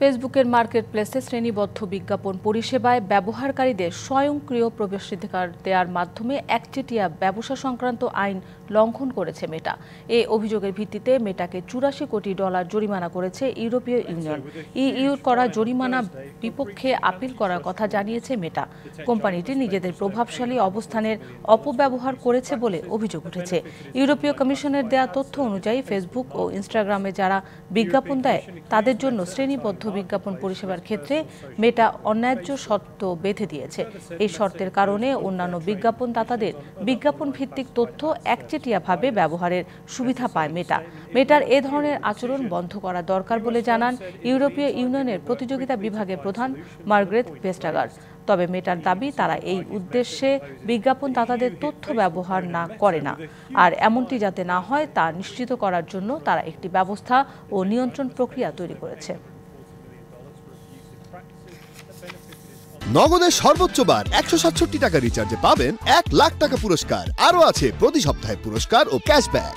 ফেসবুকের মার্কেটপ্লেসে শ্রেণীবদ্ধ বিজ্ঞাপন পরিষেবায় ব্যবহারকারীদের স্বয়ংক্রিয় প্রবেশাধিকার দেওয়ার মাধ্যমে একচেটিয়া ব্যবসা সংক্রান্ত আইন লঙ্ঘন করেছে মেটা। এই অভিযোগের ভিত্তিতে মেটাকে $84 কোটি জরিমানা করেছে ইউরোপীয় ইউনিয়ন। ইউর করা জরিমানা বিপক্ষে আপিল করার কথা জানিয়েছে মেটা। কোম্পানিটি নিজেদের প্রভাবশালী অবস্থানের অপব্যবহার করেছে বলে অভিযোগ উঠেছে। ইউরোপীয় কমিশনের দেয়া তথ্য অনুযায়ী ফেসবুক ও ইনস্টাগ্রামে যারা বিজ্ঞাপন দেয় তাদের জন্য শ্রেণীবদ্ধ বিজ্ঞাপন পরিষেবার ক্ষেত্রে মেটা অন্যায্য শর্ত বেঁধে দিয়েছে। এই শর্তের কারণে অন্যান্য বিজ্ঞাপনদাতাদের বিজ্ঞাপন ভিত্তিক তথ্য একচেটিয়াভাবে ব্যবহারের সুবিধা পায় মেটা। মেটার এ ধরনের আচরণ বন্ধ করা দরকার বলে জানান ইউরোপীয় ইউনিয়নের প্রতিযোগিতা বিভাগের প্রধান মার্গ্রেথ ভেস্টাগার। তবে মেটার দাবি তারা এই উদ্দেশ্যে বিজ্ঞাপনদাতাদের তথ্য ব্যবহার না করে না। আর এমনটি যাতে না হয় তা নিশ্চিত করার জন্য তারা একটি ব্যবস্থা ও নিয়ন্ত্রণ প্রক্রিয়া তৈরি করেছে। নগদের সর্বোচ্চ বার 167 টাকা রিচার্জে পাবেন 1 লাখ টাকা পুরস্কার। আরও আছে প্রতি সপ্তাহে পুরস্কার ও ক্যাশব্যাক।